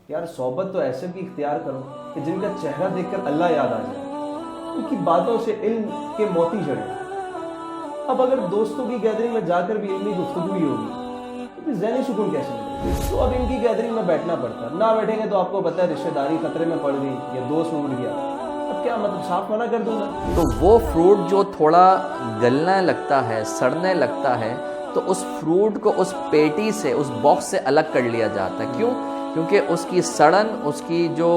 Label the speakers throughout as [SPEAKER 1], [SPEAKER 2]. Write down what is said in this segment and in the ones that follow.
[SPEAKER 1] یار صحبت تو ایسے بھی اختیار کرو کہ جن کا چہرہ دیکھ کر اللہ یاد آ جائے، ان کی باتوں سے علم کے موتی جڑیں۔ اب اگر دوستوں کی گیدرنگ میں جا کر بھی علمی گفتگو ہی ہوگی تو پھر ذہنی سکون کیسے ملے گا؟ تو اب ان کی گیدرنگ میں بیٹھنا پڑتا ہے، نہ بیٹھیں گے تو آپ کو پتہ ہے رشتہ داری خطرے میں پڑ گئی یا دوست اڑ گیا، اب کیا مطلب صاف منع کر دوں گا؟
[SPEAKER 2] تو وہ فروٹ جو تھوڑا گلنے لگتا ہے، سڑنے لگتا ہے، تو اس فروٹ کو اس پیٹی سے، اس باکس سے الگ کر لیا جاتا ہے۔ کیوں؟ کیونکہ اس کی سڑن، اس کی جو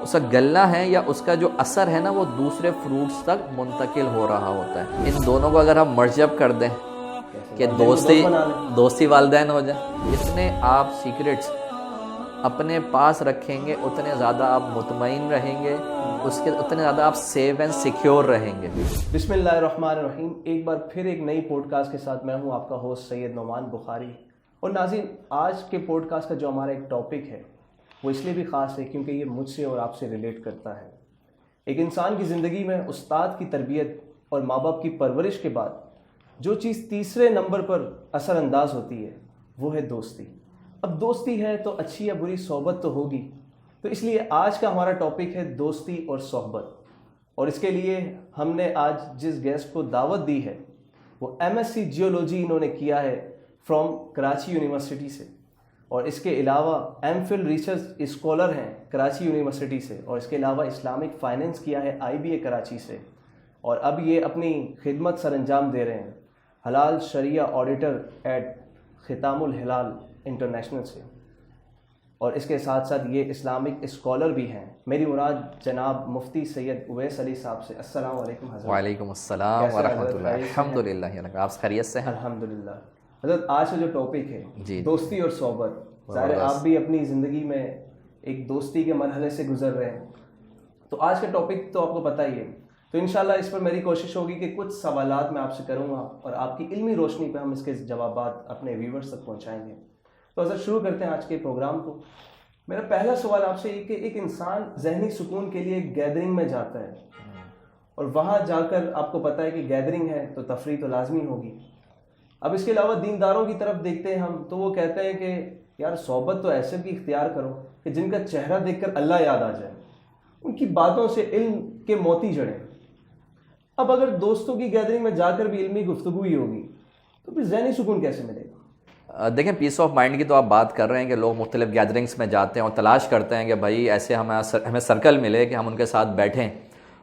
[SPEAKER 2] اس کا گلنا ہے یا اس کا جو اثر ہے نا، وہ دوسرے فروٹس تک منتقل ہو رہا ہوتا ہے۔ ان دونوں کو اگر ہم مرج اپ کر دیں کہ دوستی والدین ہو جائیں، جتنے آپ سیکرٹس اپنے پاس رکھیں گے اتنے زیادہ آپ مطمئن رہیں گے، اتنے زیادہ آپ سیف اینڈ سیکیور رہیں گے۔
[SPEAKER 1] بسم اللہ الرحمن الرحیم۔ ایک بار پھر ایک نئی پوڈ کاسٹ کے ساتھ میں ہوں آپ کا ہوسٹ سید نعمان بخاری۔ اور ناظرین، آج کے پوڈ کاسٹ کا جو ہمارا ایک ٹاپک ہے وہ اس لیے بھی خاص ہے کیونکہ یہ مجھ سے اور آپ سے ریلیٹ کرتا ہے۔ ایک انسان کی زندگی میں استاد کی تربیت اور ماں باپ کی پرورش کے بعد جو چیز تیسرے نمبر پر اثر انداز ہوتی ہے وہ ہے دوستی۔ اب دوستی ہے تو اچھی یا بری صحبت تو ہوگی، تو اس لیے آج کا ہمارا ٹاپک ہے دوستی اور صحبت۔ اور اس کے لیے ہم نے آج جس گیسٹ کو دعوت دی ہے وہ MSc جیولوجی انہوں نے کیا ہے فرام کراچی یونیورسٹی سے، اور اس کے علاوہ MPhil ریسرچ اسکالر ہیں کراچی یونیورسٹی سے، اور اس کے علاوہ اسلامک فائنینس کیا ہے IBA کراچی سے، اور اب یہ اپنی خدمت سر انجام دے رہے ہیں حلال شریعہ آڈیٹر ایٹ ختام الہلال انٹرنیشنل سے، اور اس کے ساتھ ساتھ یہ اسلامک اسکالر بھی ہیں۔ میری مراد جناب مفتی سید اویس علی صاحب سے۔ السلام علیکم حضرت۔
[SPEAKER 2] وعلیکم السلام ورحمۃ اللہ۔ الحمدللہ، آپ خیریت سے ہیں؟
[SPEAKER 1] الحمدللہ۔ حضرت آج کا جو ٹاپک ہے
[SPEAKER 2] جی
[SPEAKER 1] دوستی اور صحبت، ظاہر آپ بھی اپنی زندگی میں ایک دوستی کے مرحلے سے گزر رہے ہیں، تو آج کا ٹاپک تو آپ کو پتہ ہی ہے، تو انشاءاللہ اس پر میری کوشش ہوگی کہ کچھ سوالات میں آپ سے کروں گا اور آپ کی علمی روشنی پہ ہم اس کے جوابات اپنے ویورز تک پہنچائیں گے۔ تو حضرت شروع کرتے ہیں آج کے پروگرام کو۔ میرا پہلا سوال آپ سے یہ کہ ایک انسان ذہنی سکون کے لیے ایک گیدرنگ میں جاتا ہے، اور وہاں جا کر آپ کو پتہ ہے کہ گیدرنگ ہے تو تفریح تو لازمی ہوگی۔ اب اس کے علاوہ دینداروں کی طرف دیکھتے ہیں ہم تو وہ کہتے ہیں کہ یار صحبت تو ایسے بھی اختیار کرو کہ جن کا چہرہ دیکھ کر اللہ یاد آ جائے، ان کی باتوں سے علم کے موتی جڑیں۔ اب اگر دوستوں کی گیدرنگ میں جا کر بھی علمی گفتگو ہی ہوگی تو پھر ذہنی سکون کیسے ملے گا؟
[SPEAKER 2] دیکھیں، پیس آف مائنڈ کی تو آپ بات کر رہے ہیں کہ لوگ مختلف گیدرنگس میں جاتے ہیں اور تلاش کرتے ہیں کہ بھائی ایسے ہمیں سرکل ملے کہ ہم ان کے ساتھ بیٹھیں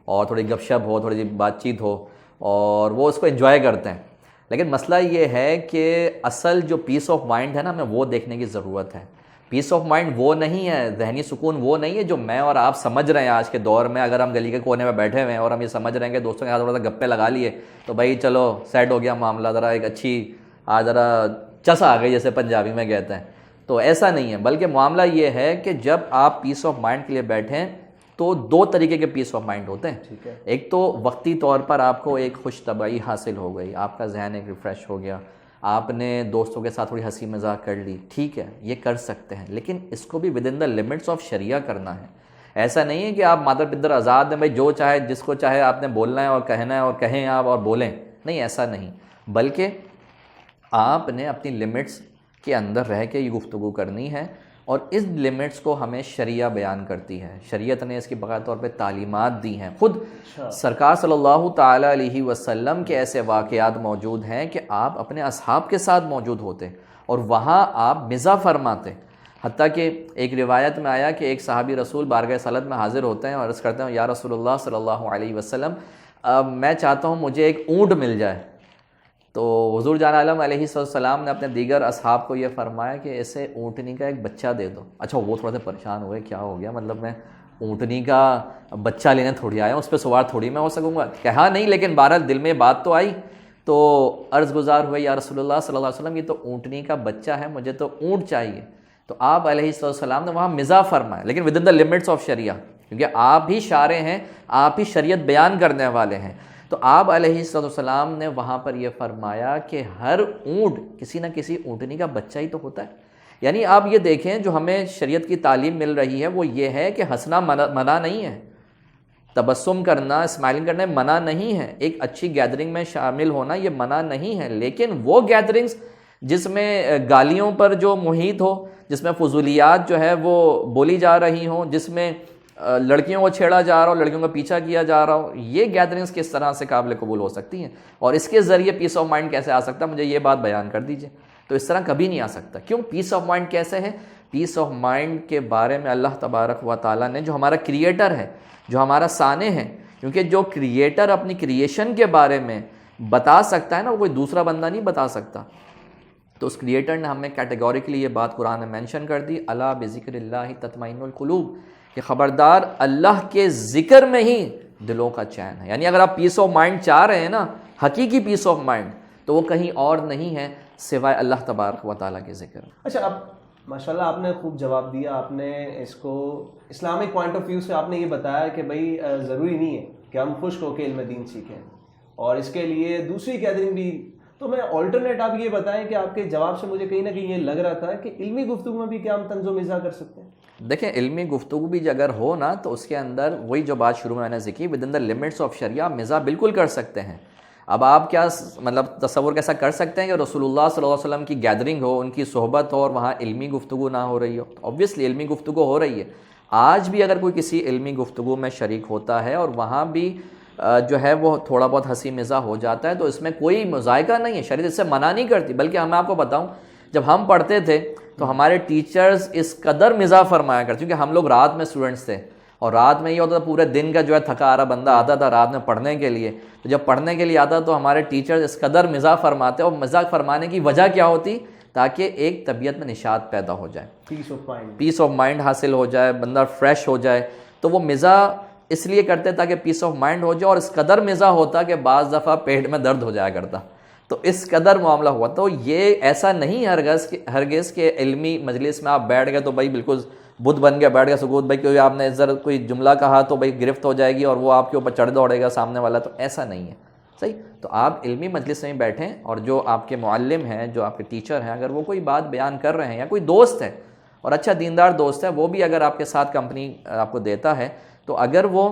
[SPEAKER 2] اور تھوڑی گپ شپ ہو، تھوڑی سی بات چیت ہو، اور وہ اس کو انجوائے کرتے ہیں۔ لیکن مسئلہ یہ ہے کہ اصل جو پیس آف مائنڈ ہے نا، ہمیں وہ دیکھنے کی ضرورت ہے۔ پیس آف مائنڈ وہ نہیں ہے، ذہنی سکون وہ نہیں ہے جو میں اور آپ سمجھ رہے ہیں آج کے دور میں۔ اگر ہم گلی کے کونے میں بیٹھے ہوئے ہیں اور ہم یہ سمجھ رہے ہیں کہ دوستوں کے ساتھ تھوڑا سا گپے لگا لیے تو بھائی چلو سیٹ ہو گیا معاملہ، ذرا ایک اچھی ذرا چسا آ گئی جیسے پنجابی میں کہتے ہیں، تو ایسا نہیں ہے۔ بلکہ معاملہ یہ ہے کہ جب آپ پیس آف مائنڈ کے لیے بیٹھیں تو دو طریقے کے پیس آف مائنڈ ہوتے ہیں۔ ایک تو وقتی طور پر آپ کو ایک خوش طبعی حاصل ہو گئی، آپ کا ذہن ایک ریفریش ہو گیا، آپ نے دوستوں کے ساتھ تھوڑی ہنسی مذاق کر لی، ٹھیک ہے، یہ کر سکتے ہیں، لیکن اس کو بھی with in the limits of شریعہ کرنا ہے۔ ایسا نہیں ہے کہ آپ مادر پدر آزاد ہیں، بھائی جو چاہے جس کو چاہے آپ نے بولنا ہے اور کہنا ہے اور کہیں آپ اور بولیں، نہیں، ایسا نہیں۔ بلکہ آپ نے اپنی لمٹس کے اندر رہ کے یہ گفتگو کرنی ہے، اور اس لمٹس کو ہمیں شریعہ بیان کرتی ہے۔ شریعت نے اس کی باقاعدہ طور پہ تعلیمات دی ہیں۔ خود سرکار صلی اللہ تعالیٰ علیہ وسلم کے ایسے واقعات موجود ہیں کہ آپ اپنے اصحاب کے ساتھ موجود ہوتے اور وہاں آپ مزاح فرماتے۔ حتیٰ کہ ایک روایت میں آیا کہ ایک صحابی رسول بارگاہ رسالت میں حاضر ہوتے ہیں اور عرض کرتے ہیں، یا رسول اللہ صلی اللہ علیہ وسلم، میں چاہتا ہوں مجھے ایک اونٹ مل جائے۔ تو حضور جان عالم علیہ السلام نے اپنے دیگر اصحاب کو یہ فرمایا کہ اسے اونٹنی کا ایک بچہ دے دو۔ اچھا، وہ تھوڑا سا پریشان ہوئے، کیا ہو گیا، مطلب میں اونٹنی کا بچہ لینے تھوڑی آیا ہوں، اس پہ سوار تھوڑی میں ہو سکوں گا، کہا نہیں، لیکن بہرحال دل میں بات تو آئی، تو عرض گزار ہوئے، یا رسول اللہ صلی اللہ علیہ وسلم، یہ تو اونٹنی کا بچہ ہے، مجھے تو اونٹ چاہیے۔ تو آپ علیہ السلام نے وہاں مزاح فرمایا، لیکن with in the limits of شریعہ، کیونکہ آپ ہی شارع ہیں، آپ ہی شریعت بیان کرنے والے ہیں۔ تو آپ علیہ السلام نے وہاں پر یہ فرمایا کہ ہر اونٹ کسی نہ کسی اونٹنی کا بچہ ہی تو ہوتا ہے۔ یعنی آپ یہ دیکھیں، جو ہمیں شریعت کی تعلیم مل رہی ہے وہ یہ ہے کہ ہنسنا منع نہیں ہے، تبسم کرنا، اسمائلنگ کرنا منع نہیں ہے، ایک اچھی گیدرنگ میں شامل ہونا یہ منع نہیں ہے، لیکن وہ گیدرنگز جس میں گالیوں پر جو محیط ہو، جس میں فضولیات جو ہے وہ بولی جا رہی ہوں، جس میں لڑکیوں کو چھیڑا جا رہا ہو، لڑکیوں کا پیچھا کیا جا رہا ہو، یہ گیدرنگز کس طرح سے قابل قبول ہو سکتی ہیں؟ اور اس کے ذریعے پیس آف مائنڈ کیسے آ سکتا ہے؟ مجھے یہ بات بیان کر دیجئے۔ تو اس طرح کبھی نہیں آ سکتا۔ کیوں؟ پیس آف مائنڈ کیسے ہے؟ پیس آف مائنڈ کے بارے میں اللہ تبارک و تعالیٰ نے، جو ہمارا کریٹر ہے، جو ہمارا صانع ہے، کیونکہ جو کریٹر اپنی کریشن کے بارے میں بتا سکتا ہے نا، وہ کوئی دوسرا بندہ نہیں بتا سکتا۔ تو اس کریٹر نے ہمیں کیٹیگوریکلی یہ بات قرآن میں مینشن کر دی، الا بذکر اللہ تطمئن القلوب، کہ خبردار اللہ کے ذکر میں ہی دلوں کا چین ہے۔ یعنی اگر آپ پیس آف مائنڈ چاہ رہے ہیں نا، حقیقی پیس آف مائنڈ، تو وہ کہیں اور نہیں ہے سوائے اللہ تبارک و تعالیٰ کے ذکر۔
[SPEAKER 1] اچھا، اب ماشاءاللہ آپ نے خوب جواب دیا، آپ نے اس کو اسلامک پوائنٹ آف ویو سے آپ نے یہ بتایا کہ بھائی ضروری نہیں ہے کہ ہم خشک ہو کے علم دین سیکھیں، اور اس کے لیے دوسری گیدرنگ بھی۔ تو میں آلٹرنیٹ آپ یہ بتائیں کہ آپ کے جواب سے مجھے کہیں نہ کہیں یہ لگ رہا تھا کہ علمی گفتگو میں بھی کیا ہم طنز و مزاح کر سکتے ہیں؟
[SPEAKER 2] دیکھیں، علمی گفتگو بھی اگر ہو نا، تو اس کے اندر وہی جو بات شروع میں نے ذکر کی، with in the limits of شریعہ، مزاح بالکل کر سکتے ہیں۔ اب آپ کیا مطلب تصور کیسا کر سکتے ہیں کہ رسول اللہ صلی اللہ علیہ وسلم کی گیدرنگ ہو، ان کی صحبت ہو، اور وہاں علمی گفتگو نہ ہو رہی ہو؟ تو اوبویسلی علمی گفتگو ہو رہی ہے۔ آج بھی اگر کوئی کسی علمی گفتگو میں شریک ہوتا ہے اور وہاں بھی جو ہے وہ تھوڑا بہت ہنسی مزاح ہو جاتا ہے، تو اس میں کوئی مذائقہ نہیں ہے، شریعت اس سے منع نہیں کرتی۔ بلکہ میں آپ کو بتاؤں، جب ہم پڑھتے تھے تو ہمارے ٹیچرز اس قدر مزاح فرمایا کرتے، کیونکہ ہم لوگ رات میں اسٹوڈنٹس تھے، اور رات میں یہ ہوتا تھا پورے دن کا جو ہے تھکا آرا بندہ آتا تھا رات میں پڑھنے کے لیے، تو جب پڑھنے کے لیے آتا تو ہمارے ٹیچرز اس قدر مزاح فرماتے، اور مزاح فرمانے کی وجہ کیا ہوتی؟ تاکہ ایک طبیعت میں نشاط پیدا ہو جائے، پیس آف مائنڈ حاصل ہو جائے، بندہ فریش ہو جائے۔ تو وہ مزاح اس لیے کرتے تاکہ پیس آف مائنڈ ہو جائے، اور اس قدر مزاح ہوتا کہ بعض دفعہ پیٹ میں درد ہو جایا کرتا، تو اس قدر معاملہ ہوا۔ تو یہ ایسا نہیں ہرگز کہ علمی مجلس میں آپ بیٹھ گئے تو بھائی بالکل بدھ بن گیا، بیٹھ گیا سکوت، بھائی کوئی آپ نے ذرا کوئی جملہ کہا تو بھائی گرفت ہو جائے گی اور وہ آپ کے اوپر چڑھ دوڑے گا سامنے والا، تو ایسا نہیں ہے۔ صحیح؟ تو آپ علمی مجلس میں بیٹھیں، اور جو آپ کے معلم ہیں، جو آپ کے ٹیچر ہیں، اگر وہ کوئی بات بیان کر رہے ہیں، یا کوئی دوست ہے اور اچھا دیندار دوست ہے، وہ بھی اگر آپ کے ساتھ کمپنی آپ کو دیتا ہے، تو اگر وہ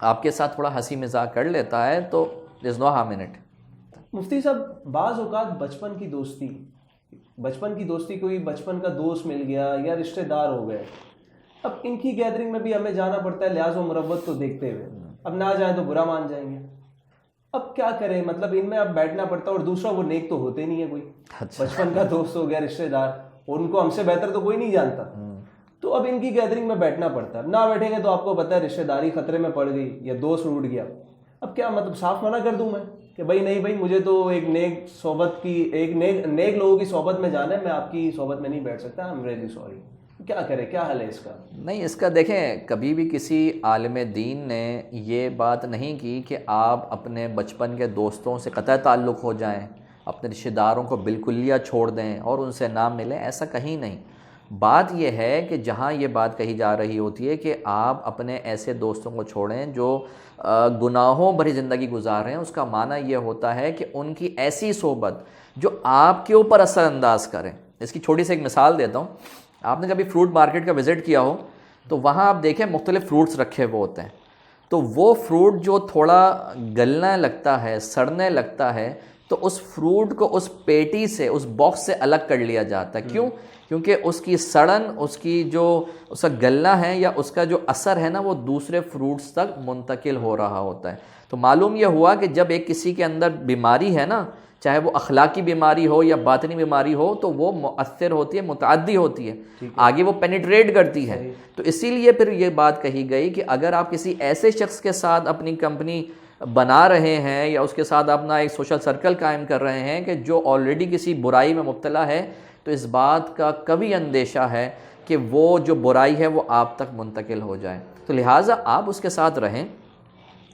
[SPEAKER 2] آپ کے ساتھ تھوڑا ہنسی مزاح کر لیتا ہے تو there's no harm in it۔
[SPEAKER 1] مفتی صاحب، بعض اوقات بچپن کی دوستی کوئی بچپن کا دوست مل گیا یا رشتہ دار ہو گئے، اب ان کی گیدرنگ میں بھی ہمیں جانا پڑتا ہے لحاظ و مروت کو دیکھتے ہوئے، اب نہ جائیں تو برا مان جائیں گے، اب کیا کریں؟ مطلب ان میں اب بیٹھنا پڑتا ہے، اور دوسرا وہ نیک تو ہوتے نہیں ہے کوئی، بچپن کا دوست ہو گیا، رشتہ دار، اور ان کو ہم سے بہتر تو کوئی نہیں جانتا، تو اب ان کی گیدرنگ میں بیٹھنا پڑتا ہے، نہ بیٹھیں گے تو آپ کو پتہ ہے رشتہ داری خطرے میں پڑ گئی یا دوست ٹوٹ گیا، اب کیا مطلب صاف منع کر دوں میں کہ بھائی نہیں بھائی، مجھے تو ایک نیک صحبت کی، ایک نیک لوگوں کی صحبت میں جانا ہے، میں آپ کی صحبت میں نہیں بیٹھ سکتا، آئی ایم ریئلی سوری؟ کیا کرے؟ کیا حل ہے اس کا؟
[SPEAKER 2] نہیں، اس کا دیکھیں، کبھی بھی کسی عالم دین نے یہ بات نہیں کی کہ آپ اپنے بچپن کے دوستوں سے قطع تعلق ہو جائیں، اپنے رشتہ داروں کو بالکلیہ چھوڑ دیں اور ان سے نہ ملیں، ایسا کہیں نہیں۔ بات یہ ہے کہ جہاں یہ بات کہی جا رہی ہوتی ہے کہ آپ اپنے ایسے دوستوں کو چھوڑیں جو گناہوں بھری زندگی گزار رہے ہیں، اس کا معنی یہ ہوتا ہے کہ ان کی ایسی صحبت جو آپ کے اوپر اثر انداز کریں۔ اس کی چھوٹی سی ایک مثال دیتا ہوں۔ آپ نے کبھی فروٹ مارکیٹ کا وزٹ کیا ہو تو وہاں آپ دیکھیں مختلف فروٹس رکھے ہوئے ہوتے ہیں، تو وہ فروٹ جو تھوڑا گلنے لگتا ہے، سڑنے لگتا ہے، تو اس فروٹ کو اس پیٹی سے، اس باکس سے الگ کر لیا جاتا ہے۔ کیوں؟ کیونکہ اس کی سڑن، اس کی جو اس کا گلنا ہے یا اس کا جو اثر ہے نا، وہ دوسرے فروٹس تک منتقل ہو رہا ہوتا ہے۔ تو معلوم یہ ہوا کہ جب ایک کسی کے اندر بیماری ہے نا، چاہے وہ اخلاقی بیماری ہو یا باطنی بیماری ہو، تو وہ مؤثر ہوتی ہے، متعدی ہوتی ہے، آگے وہ پینیٹریٹ کرتی ہے۔ تو اسی لیے پھر یہ بات کہی گئی کہ اگر آپ کسی ایسے شخص کے ساتھ اپنی کمپنی بنا رہے ہیں یا اس کے ساتھ اپنا ایک سوشل سرکل قائم کر رہے ہیں کہ جو آلریڈی کسی برائی میں مبتلا ہے، تو اس بات کا کبھی اندیشہ ہے کہ وہ جو برائی ہے وہ آپ تک منتقل ہو جائے۔ تو لہٰذا آپ اس کے ساتھ رہیں،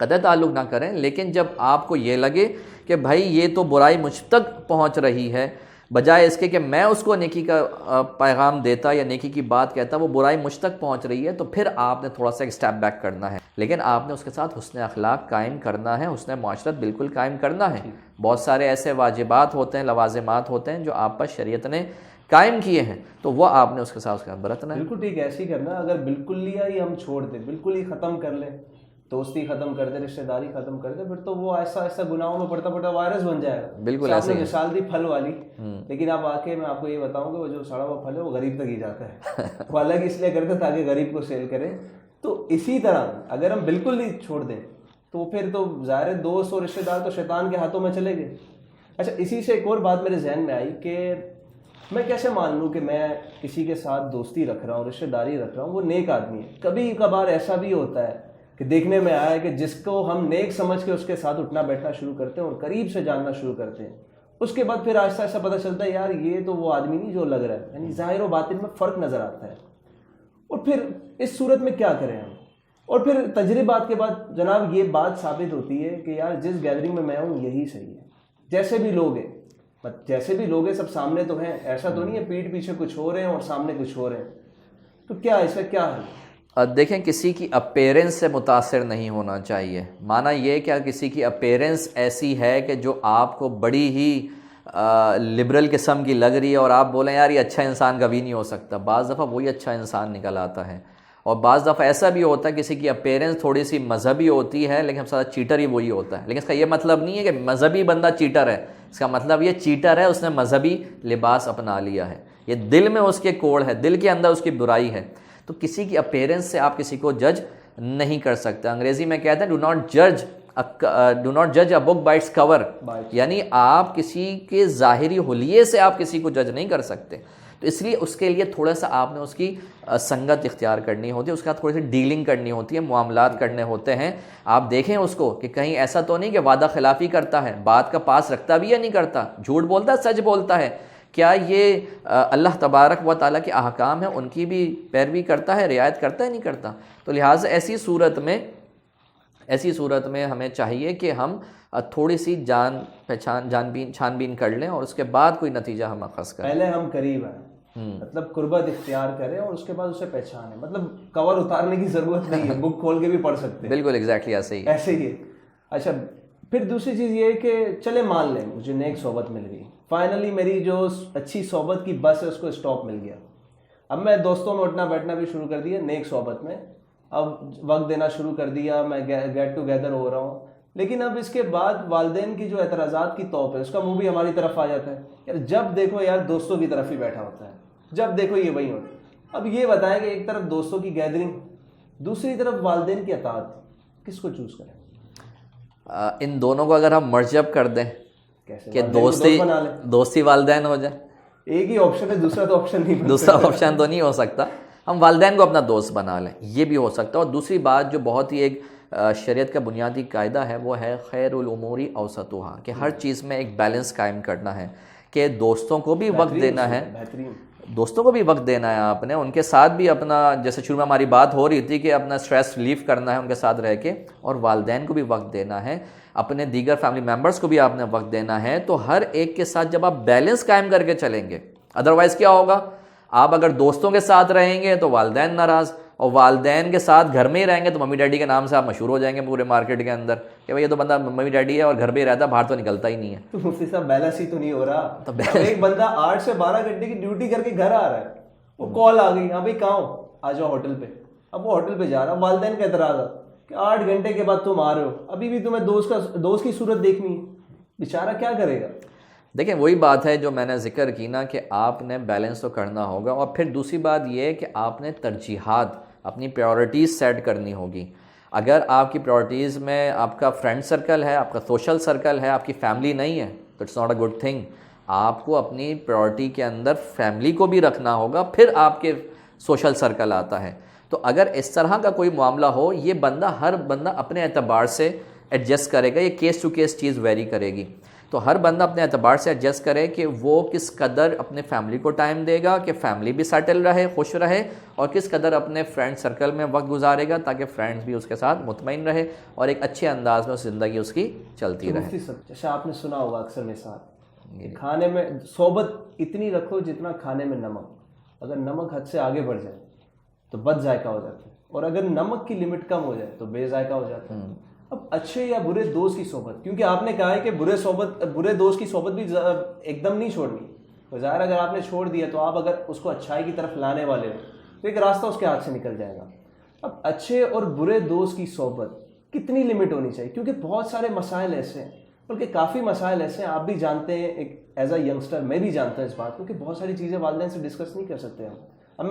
[SPEAKER 2] قطع تعلق نہ کریں، لیکن جب آپ کو یہ لگے کہ بھائی یہ تو برائی مجھ تک پہنچ رہی ہے، بجائے اس کے کہ میں اس کو نیکی کا پیغام دیتا یا نیکی کی بات کہتا، وہ برائی مجھ تک پہنچ رہی ہے، تو پھر آپ نے تھوڑا سا ایک سٹیپ بیک کرنا ہے، لیکن آپ نے اس کے ساتھ حسن اخلاق قائم کرنا ہے، حسن معاشرت بالکل قائم کرنا ہے۔ بہت سارے ایسے واجبات ہوتے ہیں، لوازمات ہوتے ہیں جو آپ پر شریعت نے قائم کیے ہیں، تو وہ آپ نے اس کے ساتھ برتنا ہے۔
[SPEAKER 1] بالکل ٹھیک، ایسے ہی کرنا۔ اگر بالکل ہی ہم چھوڑ دیں، بالکل ہی ختم کر لیں، دوستی ختم کر دے, رشتہ داری ختم کر دے, پھر تو وہ ایسا ایسا گناہوں میں پڑتا پڑتا وائرس بن جائے گا.
[SPEAKER 2] بالکل
[SPEAKER 1] آپ نے مثال دی پھل والی, لیکن آپ آ کے میں آپ کو یہ بتاؤں کہ وہ جو سڑا ہوا پھل ہے وہ غریب تک ہی جاتا ہے. وہ الگ اس لیے کرتے تاکہ غریب کو سیل کرے. تو اسی طرح اگر ہم بالکل ہی چھوڑ دیں تو پھر تو ظاہر ہے دوست اور رشتہ دار تو شیطان کے ہاتھوں میں چلے گئے. اچھا, اسی سے ایک اور بات میرے ذہن میں آئی کہ میں کیسے مان لوں کہ میں کسی کے ساتھ دوستی رکھ رہا ہوں, رشتہ داری رکھ رہا ہوں, وہ نیک آدمی ہے. کبھی کبھار ایسا بھی ہوتا ہے کہ دیکھنے میں آیا ہے کہ جس کو ہم نیک سمجھ کے اس کے ساتھ اٹھنا بیٹھنا شروع کرتے ہیں اور قریب سے جاننا شروع کرتے ہیں, اس کے بعد پھر آہستہ آہستہ پتہ چلتا ہے یار یہ تو وہ آدمی نہیں جو لگ رہا ہے, یعنی ظاہر و باطن میں فرق نظر آتا ہے. اور پھر اس صورت میں کیا کریں ہم؟ اور پھر تجربات کے بعد جناب یہ بات ثابت ہوتی ہے کہ یار جس گیدرنگ میں ہوں یہی صحیح ہے. جیسے بھی لوگ ہیں سب سامنے تو ہیں, ایسا تو نہیں ہے پیٹھ پیچھے کچھ ہو رہے ہیں اور سامنے کچھ ہو رہے ہیں. تو کیا اس کا کیا حل؟
[SPEAKER 2] دیکھیں, کسی کی اپیرنس سے متاثر نہیں ہونا چاہیے. معنی یہ کہ کسی کی اپیرنس ایسی ہے کہ جو آپ کو بڑی ہی لبرل قسم کی لگ رہی ہے اور آپ بولیں یار یہ اچھا انسان کبھی نہیں ہو سکتا, بعض دفعہ وہی اچھا انسان نکل آتا ہے. اور بعض دفعہ ایسا بھی ہوتا ہے کسی کی اپیرنس تھوڑی سی مذہبی ہوتی ہے لیکن ہم ساتھ چیٹر ہی وہی ہوتا ہے. لیکن اس کا یہ مطلب نہیں ہے کہ مذہبی بندہ چیٹر ہے, اس کا مطلب یہ چیٹر ہے اس نے مذہبی لباس اپنا لیا ہے, یہ دل میں اس کے کوڑ ہے, دل کے اندر اس کی برائی ہے. تو کسی کی اپیرنس سے آپ کسی کو جج نہیں کر سکتے. انگریزی میں کہتے ہیں ڈو ناٹ جج اے بک بائی اٹس کور, یعنی آپ کسی کے ظاہری حلیے سے آپ کسی کو جج نہیں کر سکتے. تو اس لیے اس کے لیے تھوڑا سا آپ نے اس کی سنگت اختیار کرنی ہوتی ہے, اس کے ساتھ تھوڑی سی ڈیلنگ کرنی ہوتی ہے, معاملات کرنے ہوتے ہیں. آپ دیکھیں اس کو کہ کہیں ایسا تو نہیں کہ وعدہ خلافی کرتا ہے, بات کا پاس رکھتا بھی یا نہیں کرتا, جھوٹ بولتا ہے سچ بولتا ہے, کیا یہ اللہ تبارک و تعالیٰ کے احکام ہیں ان کی بھی پیروی کرتا ہے, رعایت کرتا ہے نہیں کرتا. تو لہٰذا ایسی صورت میں ہمیں چاہیے کہ ہم تھوڑی سی چھان بین کر لیں اور اس کے بعد کوئی نتیجہ ہم اخذ کریں.
[SPEAKER 1] پہلے ہم قریب ہیں, مطلب قربت اختیار کریں اور اس کے بعد اسے پہچانیں. مطلب کور اتارنے کی ضرورت نہیں ہے, بک کھول کے بھی پڑھ سکتے ہیں.
[SPEAKER 2] بالکل ایگزیکٹلی ایسے ہی
[SPEAKER 1] ہے. اچھا, پھر دوسری چیز یہ ہے کہ چلے مان لیں مجھے نیک صحبت مل گئی, فائنلی میری جو اچھی صحبت کی بس ہے اس کو اسٹاپ مل گیا. اب میں دوستوں میں اٹھنا بیٹھنا بھی شروع کر دیا نیک صحبت میں, اب وقت دینا شروع کر دیا, میں گیٹ ٹوگیدر ہو رہا ہوں. لیکن اب اس کے بعد والدین کی جو اعتراضات کی توپ ہے اس کا منہ بھی ہماری طرف آ جاتا ہے. یار جب دیکھو یار دوستوں کی طرف ہی بیٹھا ہوتا ہے, جب دیکھو یہ وہی ہوتا ہے. اب یہ بتائیں کہ ایک طرف دوستوں کی گیدرنگ, دوسری طرف والدین کی اطاعت, کس کو چوز کریں؟
[SPEAKER 2] ان دونوں کو اگر ہم مرج اپ کر دیں کہ دوستی والدین ہو جائے,
[SPEAKER 1] ایک ہی آپشن ہے, دوسرا تو آپشن نہیں,
[SPEAKER 2] دوسرا آپشن تو نہیں ہو سکتا. ہم والدین کو اپنا دوست بنا لیں, یہ بھی ہو سکتا ہے. اور دوسری بات جو بہت ہی ایک شریعت کا بنیادی قاعدہ ہے وہ ہے خیر الامور اوسطها, کہ ہر چیز میں ایک بیلنس قائم کرنا ہے, کہ دوستوں کو بھی وقت دینا ہے, دوستوں کو بھی وقت دینا ہے آپ نے, ان کے ساتھ بھی اپنا, جیسے شروع میں ہماری بات ہو رہی تھی کہ اپنا اسٹریس ریلیف کرنا ہے ان کے ساتھ رہ کے, اور والدین کو بھی وقت دینا ہے, اپنے دیگر فیملی ممبرس کو بھی آپ نے وقت دینا ہے. تو ہر ایک کے ساتھ جب آپ بیلنس قائم کر کے چلیں گے, ادروائز کیا ہوگا, آپ اگر دوستوں کے ساتھ رہیں گے تو والدین ناراض, اور والدین کے ساتھ گھر میں ہی رہیں گے تو ممی ڈیڈی کے نام سے آپ مشہور ہو جائیں گے پورے مارکیٹ کے اندر کہ بھائی یہ تو بندہ ممی ڈیڈی ہے اور گھر میں ہی رہتا ہے, باہر تو نکلتا ہی نہیں ہے.
[SPEAKER 1] تو مفتی صاحب بیلنس ہی تو نہیں ہو رہا. تو ایک بندہ 8 سے 12 گھنٹے کی ڈیوٹی کر کے گھر آ رہا ہے, وہ کال آ گئی, ہاں بھائی کہاں ہو, آ جاؤ ہوٹل پہ. اب وہ ہوٹل پہ جا رہا, والدین کا اعتراض ہے کہ 8 گھنٹے کے بعد تم آ رہے ہو, ابھی بھی تمہیں دوست کی صورت دیکھنی ہے. بیچارہ کیا کرے گا؟
[SPEAKER 2] دیکھیں وہی بات ہے جو میں نے ذکر کی نا, کہ آپ نے بیلنس تو کرنا ہوگا. اور پھر دوسری بات یہ ہے کہ آپ نے ترجیحات, اپنی پریورٹیز سیٹ کرنی ہوگی. اگر آپ کی پریورٹیز میں آپ کا فرینڈ سرکل ہے, آپ کا سوشل سرکل ہے, آپ کی فیملی نہیں ہے, تو it's not a good thing. آپ کو اپنی پریورٹی کے اندر فیملی کو بھی رکھنا ہوگا, پھر آپ کے سوشل سرکل آتا ہے. تو اگر اس طرح کا کوئی معاملہ ہو, یہ ہر بندہ اپنے اعتبار سے ایڈجسٹ کرے گا, یہ کیس ٹو کیس چیز ویری کرے گی. تو ہر بندہ اپنے اعتبار سے ایڈجسٹ کرے کہ وہ کس قدر اپنے فیملی کو ٹائم دے گا کہ فیملی بھی سیٹل رہے, خوش رہے, اور کس قدر اپنے فرینڈ سرکل میں وقت گزارے گا تاکہ فرینڈس بھی اس کے ساتھ مطمئن رہے اور ایک اچھے انداز میں زندگی اس کی چلتی رہے.
[SPEAKER 1] جیسے آپ نے سنا ہوگا اکثر مثال, کھانے میں صحبت اتنی رکھو جتنا کھانے میں نمک. اگر نمک حد سے آگے بڑھ جائے تو بد ذائقہ ہو جاتا ہے, اور اگر نمک کی لمٹ کم ہو جائے تو بے ذائقہ ہو جاتا ہے. اب اچھے یا برے دوست کی صحبت, کیونکہ آپ نے کہا ہے کہ برے دوست کی صحبت بھی ایک دم نہیں چھوڑنی. ظاہر اگر آپ نے چھوڑ دیا تو آپ اگر اس کو اچھائی کی طرف لانے والے ہو تو ایک راستہ اس کے ہاتھ سے نکل جائے گا. اب اچھے اور برے دوست کی صحبت کتنی لمٹ ہونی چاہیے؟ کیونکہ بہت سارے مسائل ایسے ہیں، بلکہ کافی مسائل ایسے ہیں، آپ بھی جانتے ہیں، ایک ایز اے ینگسٹر میں بھی جانتا ہوں اس بات کو کہ بہت ساری چیزیں والدین سے ڈسکس نہیں کر سکتے ہم. اب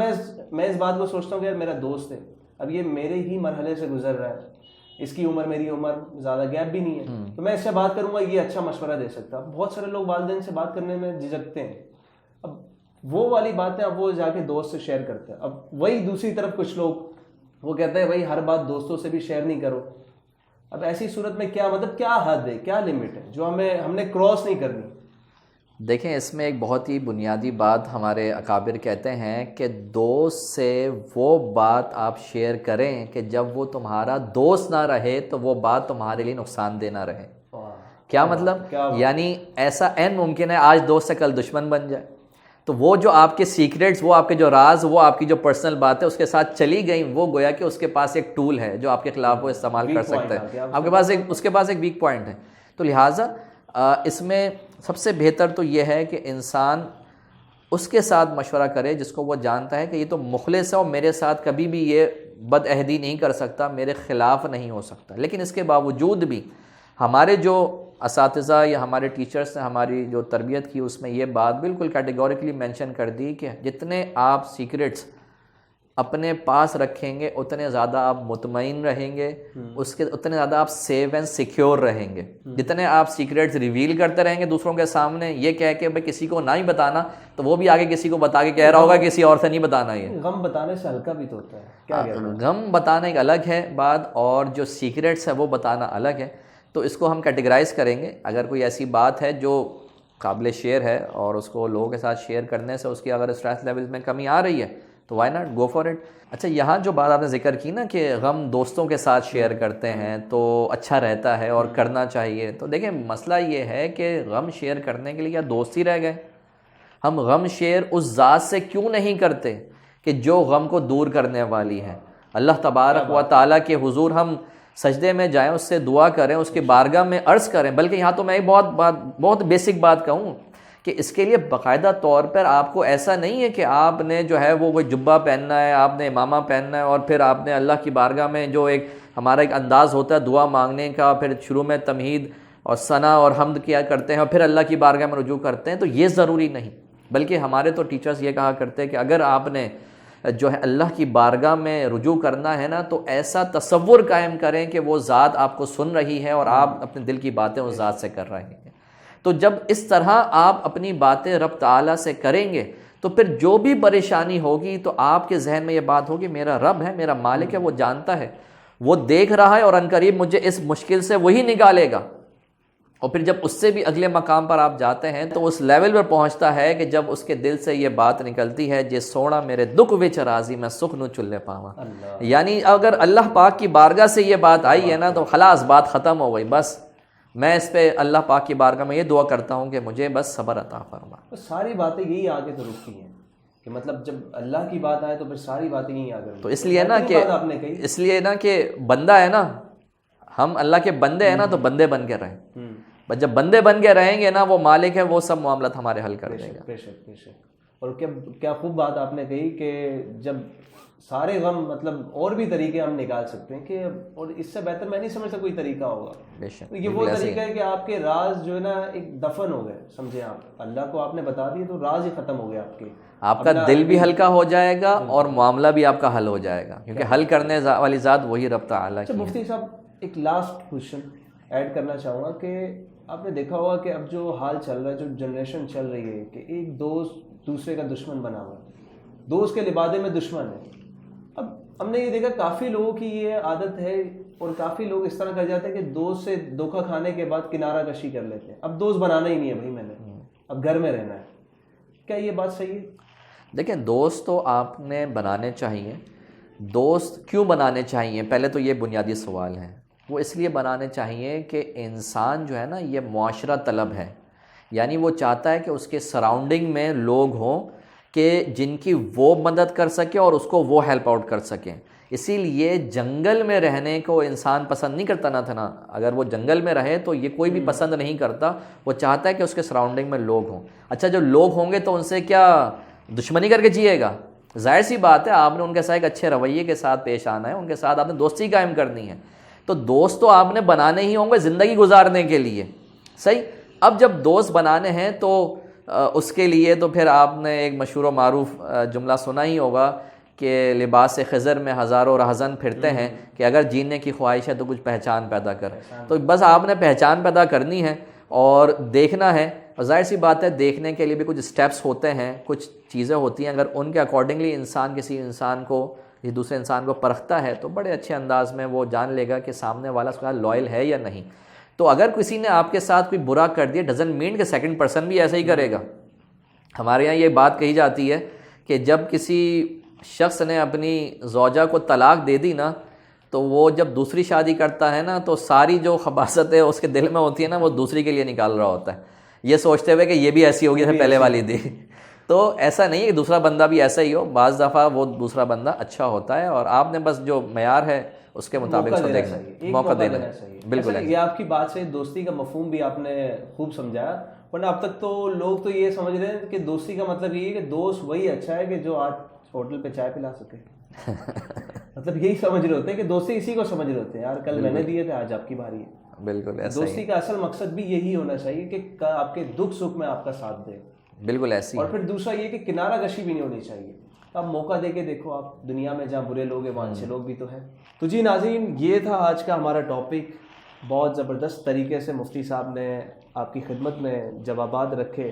[SPEAKER 1] میں اس بات کو سوچتا ہوں کہ یار میرا دوست ہے، اب یہ میرے ہی مرحلے سے گزر رہا ہے، اس کی عمر میری عمر زیادہ گیپ بھی نہیں ہے، تو میں اس سے بات کروں گا یہ اچھا مشورہ دے سکتا. بہت سارے لوگ والدین سے بات کرنے میں جھجکتے ہیں، اب وہ والی باتیں اب وہ جا کے دوست سے شیئر کرتے ہیں. اب وہی دوسری طرف کچھ لوگ وہ کہتے ہیں بھائی ہر بات دوستوں سے بھی شیئر نہیں کرو. اب ایسی صورت میں کیا مطلب کیا حد ہے، کیا لمٹ ہے جو ہم نے کراس نہیں کرنی؟
[SPEAKER 2] دیکھیں اس میں ایک بہت ہی بنیادی بات ہمارے اکابر کہتے ہیں کہ دوست سے وہ بات آپ شیئر کریں کہ جب وہ تمہارا دوست نہ رہے تو وہ بات تمہارے لیے نقصان دہ نہ رہے. کیا مطلب؟ یعنی ایسا عین ممکن ہے آج دوست سے کل دشمن بن جائے، تو وہ جو آپ کے سیکریٹس، وہ آپ کے جو راز، وہ آپ کی جو پرسنل بات ہے اس کے ساتھ چلی گئیں، وہ گویا کہ اس کے پاس ایک ٹول ہے جو آپ کے خلاف وہ استعمال کر سکتا ہے، آپ کے پاس اس کے پاس ایک ویک پوائنٹ ہے. تو لہٰذا اس میں سب سے بہتر تو یہ ہے کہ انسان اس کے ساتھ مشورہ کرے جس کو وہ جانتا ہے کہ یہ تو مخلص ہے اور میرے ساتھ کبھی بھی یہ بد عہدی نہیں کر سکتا، میرے خلاف نہیں ہو سکتا. لیکن اس کے باوجود بھی ہمارے جو اساتذہ یا ہمارے ٹیچرز نے ہماری جو تربیت کی اس میں یہ بات بالکل کیٹیگوریکلی مینشن کر دی کہ جتنے آپ سیکرٹس اپنے پاس رکھیں گے اتنے زیادہ آپ مطمئن رہیں گے، اس کے اتنے زیادہ آپ سیف اینڈ سیکیور رہیں گے. جتنے آپ سیکریٹس ریویل کرتے رہیں گے دوسروں کے سامنے یہ کہہ کے بھائی کسی کو نہ ہی بتانا، تو وہ بھی آگے کسی کو بتا کے کہہ رہا ہوگا کسی اور سے نہیں بتانا. یہ
[SPEAKER 1] غم بتانے سے ہلکا بھی تو ہوتا ہے، کیا
[SPEAKER 2] غم بتانا ایک الگ ہے بات اور جو سیکریٹس ہے وہ بتانا الگ ہے. تو اس کو ہم کیٹیگرائز کریں گے. اگر کوئی ایسی بات ہے جو قابل شیئر ہے اور اس کو لوگوں کے ساتھ شیئر کرنے سے اس کی اگر اسٹریس لیولز میں کمی آ رہی ہے تو why not, go for it. اچھا یہاں جو بات آپ نے ذکر کی نا کہ غم دوستوں کے ساتھ شیئر کرتے ہیں تو اچھا رہتا ہے اور کرنا چاہیے، تو دیکھیں مسئلہ یہ ہے کہ غم شیئر کرنے کے لیے کیا دوست ہی رہ گئے؟ ہم غم شیئر اس ذات سے کیوں نہیں کرتے کہ جو غم کو دور کرنے والی ہے؟ اللہ تبارک و تعالیٰ کے حضور ہم سجدے میں جائیں، اس سے دعا کریں، اس کی بارگاہ میں عرض کریں. بلکہ یہاں تو میں ایک بہت بیسک بات کہوں کہ اس کے لیے باقاعدہ طور پر آپ کو ایسا نہیں ہے کہ آپ نے جو ہے وہ جبہ پہننا ہے، آپ نے امامہ پہننا ہے اور پھر آپ نے اللہ کی بارگاہ میں جو ایک ہمارا ایک انداز ہوتا ہے دعا مانگنے کا، پھر شروع میں تمہید اور ثنا اور حمد کیا کرتے ہیں اور پھر اللہ کی بارگاہ میں رجوع کرتے ہیں. تو یہ ضروری نہیں، بلکہ ہمارے تو ٹیچرز یہ کہا کرتے ہیں کہ اگر آپ نے جو ہے اللہ کی بارگاہ میں رجوع کرنا ہے نا تو ایسا تصور قائم کریں کہ وہ ذات آپ کو سن رہی ہے اور آپ اپنے دل کی باتیں اس ذات سے کر رہے ہیں. تو جب اس طرح آپ اپنی باتیں رب تعالیٰ سے کریں گے تو پھر جو بھی پریشانی ہوگی تو آپ کے ذہن میں یہ بات ہوگی میرا رب ہے، میرا مالک ہے، وہ جانتا ہے، وہ دیکھ رہا ہے اور عنقریب مجھے اس مشکل سے وہی نکالے گا. اور پھر جب اس سے بھی اگلے مقام پر آپ جاتے ہیں تو اس لیول پر پہنچتا ہے کہ جب اس کے دل سے یہ بات نکلتی ہے جے سونا میرے دکھ وچ راضی میں سکھ نو چلے پاواں. یعنی اگر اللہ پاک کی بارگاہ سے یہ بات آئی ہے نا تو خلاص بات ختم ہو گئی. بس میں اس پہ اللہ پاک کی بارگاہ میں یہ دعا کرتا ہوں کہ مجھے بس صبر عطا فرما.
[SPEAKER 1] ساری باتیں یہی آگے تو رکتی ہیں کہ مطلب جب اللہ کی بات آئے تو پھر ساری باتیں یہی آگے رکتی.
[SPEAKER 2] تو اس لیے نا کہ بندہ ہے نا، ہم اللہ کے بندے ہیں نا تو بندے بن کے رہیں. بس جب بندے بن کے رہیں گے نا وہ مالک ہے، وہ سب معاملات ہمارے حل کر دے گا.
[SPEAKER 1] بے شک. اور کیا خوب بات آپ نے کہی کہ جب سارے غم مطلب اور بھی طریقے ہم نکال سکتے ہیں کہ اور اس سے بہتر میں نہیں سمجھتا کوئی طریقہ ہوگا.
[SPEAKER 2] بے شک
[SPEAKER 1] یہ وہ طریقہ ہے کہ آپ کے راز جو ہے نا ایک دفن ہو گئے، سمجھے آپ اللہ کو آپ نے بتا دی تو راز ہی ختم ہو گیا آپ کے.
[SPEAKER 2] آپ کا دل بھی ہلکا ہو جائے گا اور معاملہ بھی آپ کا حل ہو جائے گا کیونکہ حل کرنے والی ذات وہی رب تعالیٰ کی ہے.
[SPEAKER 1] مفتی صاحب ایک لاسٹ کوشچن ایڈ کرنا چاہوں گا کہ آپ نے دیکھا ہوگا کہ اب جو حال چل رہا ہے، جو جنریشن چل رہی ہے کہ ایک دوست دوسرے کا دشمن بنا ہوا ہے، دوست کے لبادے میں دشمن ہے. اب ہم نے یہ دیکھا کافی لوگوں کی یہ عادت ہے اور کافی لوگ اس طرح کر جاتے ہیں کہ دوست سے دھوکہ کھانے کے بعد کنارہ کشی کر لیتے ہیں. اب دوست بنانا ہی نہیں ہے بھائی، میں نے اب گھر میں رہنا ہے. کیا یہ بات صحیح ہے؟
[SPEAKER 2] دیکھیں دوست تو آپ نے بنانے چاہیے. دوست کیوں بنانے چاہیے؟ پہلے تو یہ بنیادی سوال ہے. وہ اس لیے بنانے چاہیے کہ انسان جو ہے نا یہ معاشرہ طلب ہے، یعنی وہ چاہتا ہے کہ اس کے سراؤنڈنگ میں لوگ ہوں کہ جن کی وہ مدد کر سکے اور اس کو وہ ہیلپ آؤٹ کر سکیں. اسی لیے جنگل میں رہنے کو انسان پسند نہیں کرتا نا. اگر وہ جنگل میں رہے تو یہ کوئی بھی پسند نہیں کرتا. وہ چاہتا ہے کہ اس کے سراؤنڈنگ میں لوگ ہوں. اچھا جو لوگ ہوں گے تو ان سے کیا دشمنی کر کے جیے گا؟ ظاہر سی بات ہے آپ نے ان کے ساتھ ایک اچھے رویے کے ساتھ پیش آنا ہے، ان کے ساتھ آپ نے دوستی قائم کرنی ہے. تو دوست تو آپ نے بنانے ہی ہوں گے زندگی گزارنے کے لیے, صحیح. اب جب دوست بنانے ہیں تو اس کے لیے تو پھر آپ نے ایک مشہور و معروف جملہ سنا ہی ہوگا کہ لباس خضر میں ہزاروں رہزن پھرتے ہیں, کہ اگر جینے کی خواہش ہے تو کچھ پہچان پیدا کر. تو بس آپ نے پہچان پیدا کرنی ہے اور دیکھنا ہے, اور ظاہر سی بات ہے دیکھنے کے لیے بھی کچھ سٹیپس ہوتے ہیں, کچھ چیزیں ہوتی ہیں, اگر ان کے اکارڈنگلی انسان کسی انسان کو یہ دوسرے انسان کو پرکھتا ہے تو بڑے اچھے انداز میں وہ جان لے گا کہ سامنے والا اس کا لائل ہے یا نہیں. تو اگر کسی نے آپ کے ساتھ کوئی برا کر دیا ڈزنٹ مین کہ سیکنڈ پرسن بھی ایسا ہی کرے گا. ہمارے یہاں یہ بات کہی جاتی ہے کہ جب کسی شخص نے اپنی زوجہ کو طلاق دے دی نا, تو وہ جب دوسری شادی کرتا ہے نا تو ساری جو خباثتیں اس کے دل میں ہوتی ہیں نا وہ دوسری کے لیے نکال رہا ہوتا ہے, یہ سوچتے ہوئے کہ یہ بھی ایسی ہوگی جیسے پہلے والی دی. تو ایسا نہیں ہے کہ دوسرا بندہ بھی ایسا ہی ہو, بعض دفعہ وہ دوسرا بندہ اچھا ہوتا ہے, اور آپ نے بس جو معیار ہے اس کے مطابق اس کو دیکھنا ہے, موقع دینا ہے. بالکل
[SPEAKER 1] یہ آپ کی بات سے دوستی کا مفہوم بھی آپ نے خوب سمجھایا, ورنہ اب تک تو لوگ تو یہ سمجھ رہے ہیں کہ دوستی کا مطلب یہ ہے کہ دوست وہی اچھا ہے کہ جو آج ہوٹل پہ چائے پلا سکے. مطلب یہی سمجھ رہے ہوتے ہیں کہ دوستی اسی کو سمجھ رہے ہوتے ہیں, یار کل میں نے دیے تھے آج آپ کی باری ہے.
[SPEAKER 2] بالکل ایسا
[SPEAKER 1] دوستی کا اصل مقصد بھی یہی ہونا چاہیے کہ آپ کے دکھ سکھ میں آپ کا ساتھ دے.
[SPEAKER 2] بالکل ایسی.
[SPEAKER 1] اور پھر دوسرا یہ کہ کنارہ کشی بھی نہیں ہونی چاہیے. اب موقع دے کے دیکھو, آپ دنیا میں جہاں برے لوگ ہیں وہاں اچھے لوگ بھی تو ہیں. تو جی ناظرین, یہ تھا آج کا ہمارا ٹاپک. بہت زبردست طریقے سے مفتی صاحب نے آپ کی خدمت میں جوابات رکھے,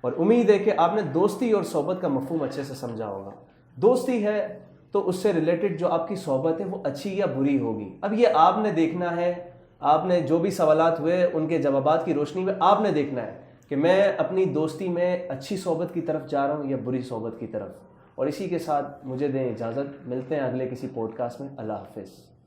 [SPEAKER 1] اور امید ہے کہ آپ نے دوستی اور صحبت کا مفہوم اچھے سے سمجھا ہوگا. دوستی ہے تو اس سے ریلیٹڈ جو آپ کی صحبت ہے وہ اچھی یا بری ہوگی. اب یہ آپ نے دیکھنا ہے, آپ نے جو بھی سوالات ہوئے ان کے جوابات کی روشنی میں آپ نے دیکھنا ہے کہ میں اپنی دوستی میں اچھی صحبت کی طرف جا رہا ہوں یا بری صحبت کی طرف. اور اسی کے ساتھ مجھے دیں اجازت, ملتے ہیں اگلے کسی پوڈ کاسٹ میں. اللہ حافظ.